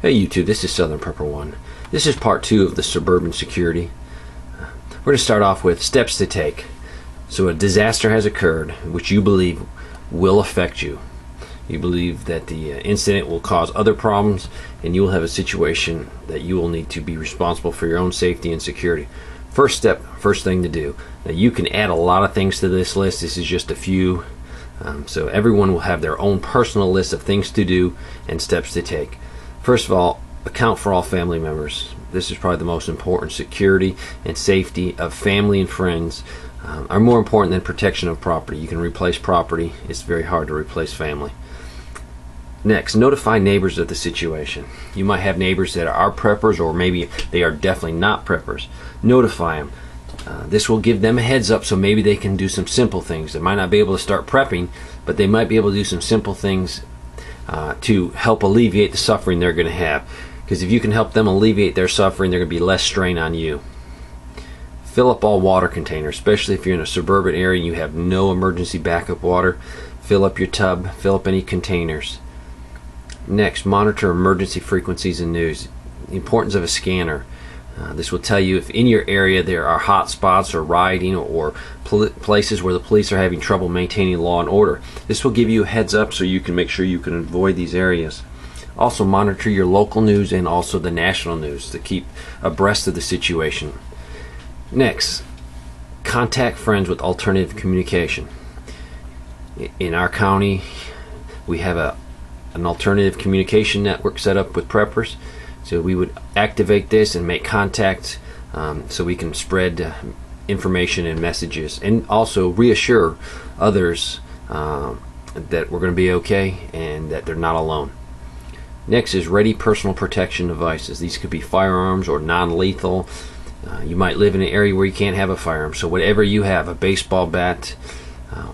Hey YouTube, this is Southern Prepper 1. This is part 2 of the Suburban Security. We're going to start off with steps to take. So a disaster has occurred which you believe will affect you. You believe that the incident will cause other problems and you will have a situation that you will need to be responsible for your own safety and security. First step, first thing to do. Now you can add a lot of things to this list. This is just a few. So everyone will have their own personal list of things to do and steps to take. First of all, account for all family members. This is probably the most important. Security and safety of family and friends are more important than protection of property. You can replace property. It's very hard to replace family. Next, notify neighbors of the situation. You might have neighbors that are preppers, or maybe they are definitely not preppers. Notify them. This will give them a heads up, so maybe they can do some simple things. They might not be able to start prepping, but they might be able to do some simple things to help alleviate the suffering they're going to have. Because if you can help them alleviate their suffering, they're going to be less strain on you. Fill up all water containers, especially if you're in a suburban area and you have no emergency backup water. Fill up your tub, fill up any containers. Next, monitor emergency frequencies and news. The importance of a scanner. This will tell you if in your area there are hot spots or rioting or places where the police are having trouble maintaining law and order. This will give you a heads up so you can make sure you can avoid these areas. Also monitor your local news and also the national news to keep abreast of the situation. Next, contact friends with alternative communication. In our county, we have an alternative communication network set up with preppers. So we would activate this and make contact so we can spread information and messages, and also reassure others that we're going to be okay and that they're not alone. Next is ready personal protection devices. These could be firearms or non-lethal. You might live in an area where you can't have a firearm, so whatever you have, a baseball bat,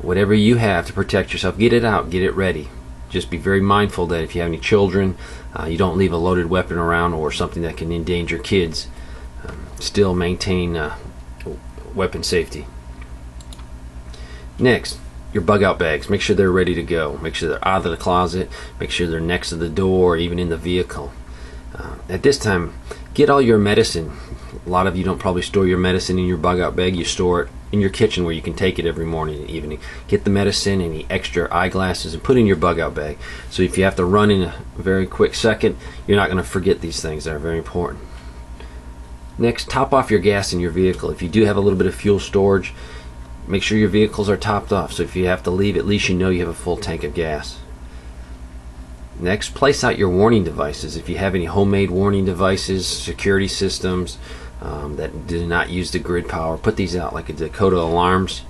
whatever you have to protect yourself, get it out, get it ready. Just be very mindful that if you have any children, you don't leave a loaded weapon around or something that can endanger kids. Still maintain weapon safety. Next, your bug out bags. Make sure they're ready to go. Make sure they're out of the closet. Make sure they're next to the door or even in the vehicle. At this time, get all your medicine. A lot of you don't probably store your medicine in your bug out bag. You store it in your kitchen where you can take it every morning and evening. Get the medicine, any extra eyeglasses, and put in your bug out bag. So if you have to run in a very quick second, you're not going to forget these things. They're very important. Next, top off your gas in your vehicle. If you do have a little bit of fuel storage, make sure your vehicles are topped off. So if you have to leave, at least you know you have a full tank of gas. Next, place out your warning devices. If you have any homemade warning devices, security systems that do not use the grid power, put these out, like a Dakota alarms.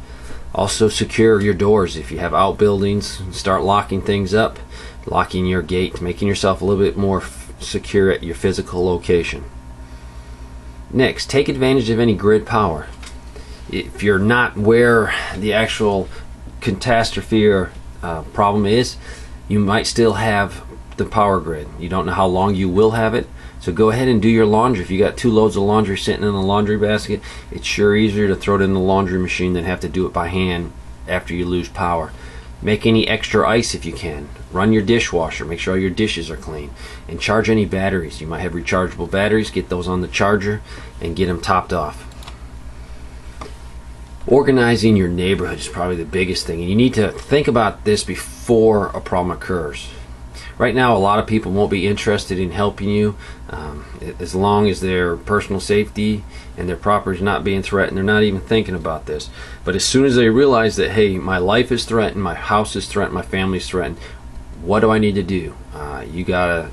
Also secure your doors. If you have outbuildings, start locking things up, locking your gate, making yourself a little bit more secure at your physical location. Next, take advantage of any grid power. If you're not where the actual catastrophe or problem is, you might still have the power grid. You don't know how long you will have it, so go ahead and do your laundry. If you got 2 loads of laundry sitting in the laundry basket, it's sure easier to throw it in the laundry machine than have to do it by hand after you lose power. Make any extra ice if you can. Run your dishwasher. Make sure all your dishes are clean. And charge any batteries. You might have rechargeable batteries. Get those on the charger and get them topped off. Organizing your neighborhood is probably the biggest thing, and you need to think about this before a problem occurs. Right now, a lot of people won't be interested in helping you as long as their personal safety and their property is not being threatened. They're not even thinking about this. But as soon as they realize that, hey, my life is threatened, my house is threatened, my family is threatened, what do I need to do? You gotta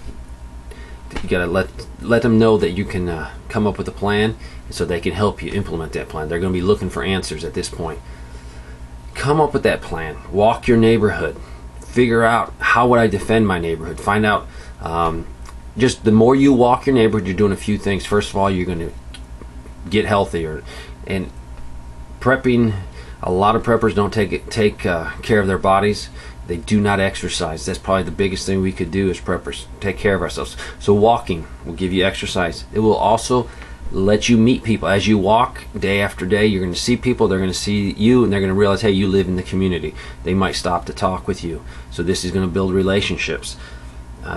let them know that you can come up with a plan, so they can help you implement that plan. They're going to be looking for answers at this point. Come up with that plan. Walk your neighborhood. Figure out, how would I defend my neighborhood? Find out, just the more you walk your neighborhood, you're doing a few things. First of all, you're going to get healthier. And prepping, a lot of preppers don't take care of their bodies. They do not exercise. That's probably the biggest thing we could do as preppers, take care of ourselves. So walking will give you exercise. It will also let you meet people. As you walk day after day, you're going to see people, they're going to see you, and they're going to realize, hey, you live in the community. They might stop to talk with you. So this is going to build relationships.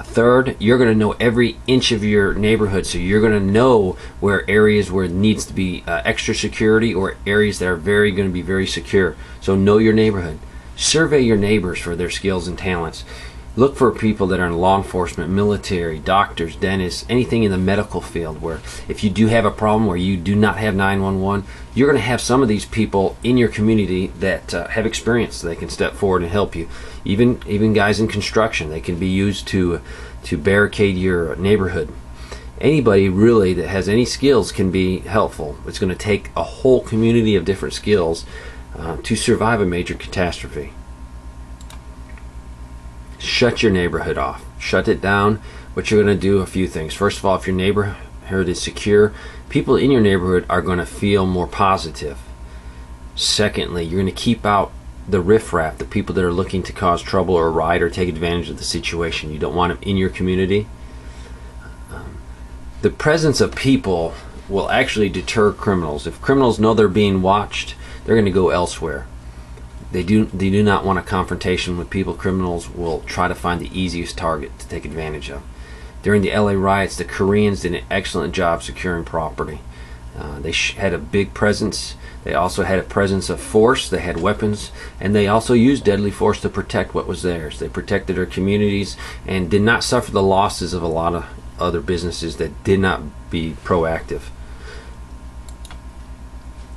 Third, you're going to know every inch of your neighborhood, so you're going to know where areas where it needs to be extra security or areas that are going to be very secure. So know your neighborhood. Survey your neighbors for their skills and talents. Look for people that are in law enforcement, military, doctors, dentists, anything in the medical field, where if you do have a problem where you do not have 911, you're going to have some of these people in your community that have experience, so they can step forward and help you. Even guys in construction, they can be used to barricade your neighborhood. Anybody really that has any skills can be helpful. It's going to take a whole community of different skills to survive a major catastrophe. Shut your neighborhood off. Shut it down. What you're going to do, a few things. First of all, if your neighborhood is secure, people in your neighborhood are going to feel more positive. Secondly, you're going to keep out the riffraff, the people that are looking to cause trouble or riot or take advantage of the situation. You don't want them in your community. The presence of people will actually deter criminals. If criminals know they're being watched, they're going to go elsewhere. They do not want a confrontation with people. Criminals will try to find the easiest target to take advantage of. During the LA riots, the Koreans did an excellent job securing property. They had a big presence. They also had a presence of force. They had weapons, and they also used deadly force to protect what was theirs. They protected their communities and did not suffer the losses of a lot of other businesses that did not be proactive.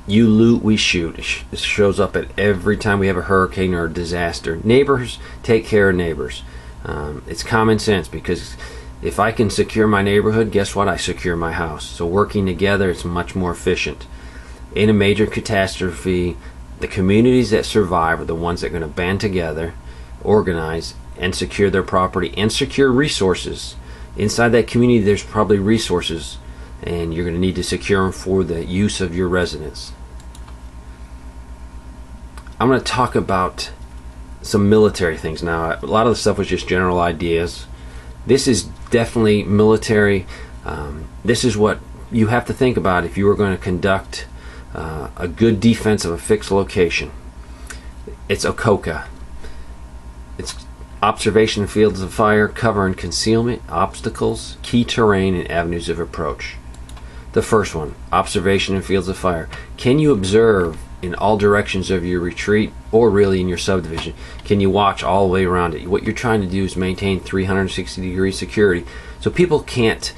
You loot, we shoot. It shows up at every time we have a hurricane or a disaster. Neighbors take care of neighbors. It's common sense, because if I can secure my neighborhood, guess what? I secure my house. So working together, it's much more efficient. In a major catastrophe, the communities that survive are the ones that are going to band together, organize, and secure their property and secure resources. Inside that community, there's probably resources, and you're going to need to secure them for the use of your residents. I'm going to talk about some military things now. A lot of the stuff was just general ideas. This is definitely military. This is what you have to think about if you were going to conduct a good defense of a fixed location. It's OCOCA. It's observation of fields of fire, cover and concealment, obstacles, key terrain, and avenues of approach. The first one, observation of fields of fire. Can you observe in all directions of your retreat, or really in your subdivision? Can you watch all the way around it? What you're trying to do is maintain 360-degree security, so people can't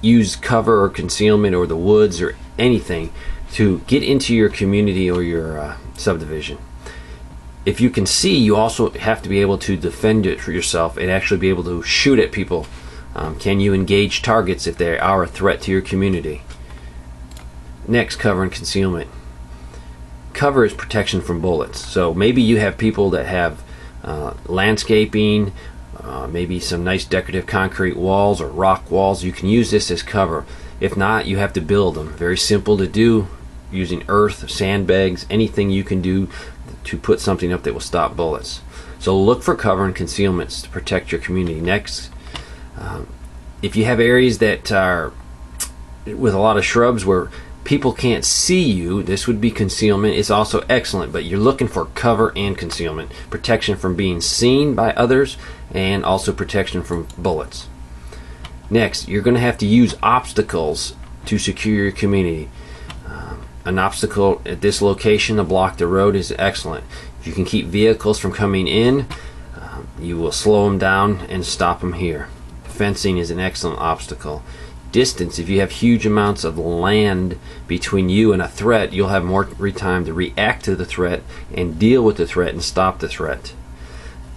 use cover or concealment or the woods or anything to get into your community or your subdivision. If you can see, you also have to be able to defend it for yourself and actually be able to shoot at people. Can you engage targets if they are a threat to your community? Next, cover and concealment. Cover is protection from bullets. So maybe you have people that have landscaping, maybe some nice decorative concrete walls or rock walls. You can use this as cover. If not, you have to build them. Very simple to do, using earth, sandbags, anything you can do to put something up that will stop bullets. So look for cover and concealments to protect your community. Next, if you have areas that are with a lot of shrubs where people can't see you, this would be concealment. It's also excellent, but you're looking for cover and concealment. Protection from being seen by others, and also protection from bullets. Next, you're going to have to use obstacles to secure your community. An obstacle at this location to block the road is excellent. If you can keep vehicles from coming in, you will slow them down and stop them here. Fencing is an excellent obstacle. Distance, if you have huge amounts of land between you and a threat, you'll have more time to react to the threat and deal with the threat and stop the threat.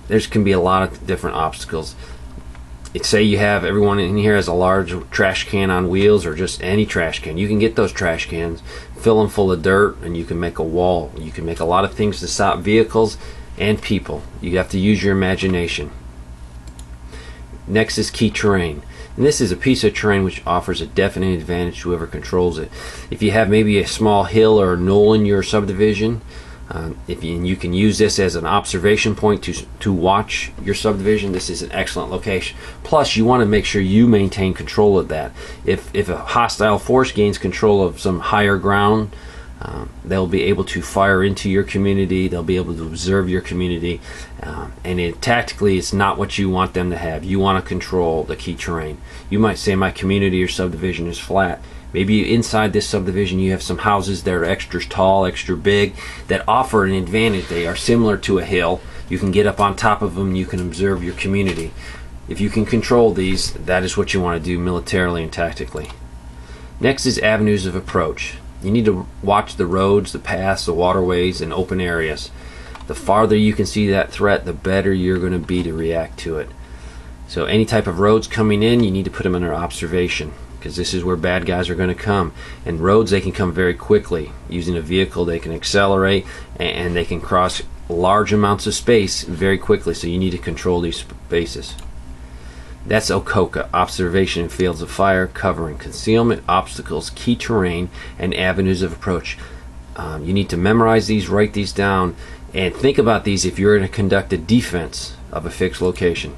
There can be a lot of different obstacles. Say you have, everyone in here has a large trash can on wheels, or just any trash can. You can get those trash cans, fill them full of dirt, and you can make a wall. You can make a lot of things to stop vehicles and people. You have to use your imagination. Next is key terrain. And this is a piece of terrain which offers a definite advantage to whoever controls it. If you have maybe a small hill or knoll in your subdivision, you can use this as an observation point to watch your subdivision. This is an excellent location. Plus, you want to make sure you maintain control of that. If a hostile force gains control of some higher ground, They'll be able to fire into your community. They'll be able to observe your community, and tactically, it's not what you want them to have. You want to control the key terrain. You might say my community or subdivision is flat. Maybe inside this subdivision you have some houses that are extra tall, extra big, that offer an advantage. They are similar to a hill. You can get up on top of them. You can observe your community. If you can control these, that is what you want to do militarily and tactically. Next is avenues of approach. You need to watch the roads, the paths, the waterways, and open areas. The farther you can see that threat, the better you're going to be to react to it. So any type of roads coming in, you need to put them under observation, because this is where bad guys are going to come. And roads, they can come very quickly. Using a vehicle, they can accelerate, and they can cross large amounts of space very quickly, so you need to control these spaces. That's OCOCA, observation in fields of fire, covering concealment, obstacles, key terrain, and avenues of approach. You need to memorize these, write these down, and think about these if you're going to conduct a defense of a fixed location.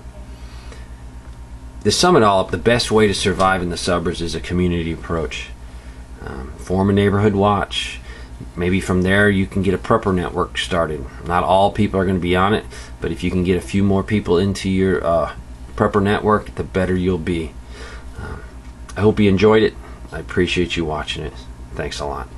To sum it all up, the best way to survive in the suburbs is a community approach. Form a neighborhood watch. Maybe from there you can get a prepper network started. Not all people are going to be on it, but if you can get a few more people into your prepper network, the better you'll be. I hope you enjoyed it. I appreciate you watching it. Thanks a lot.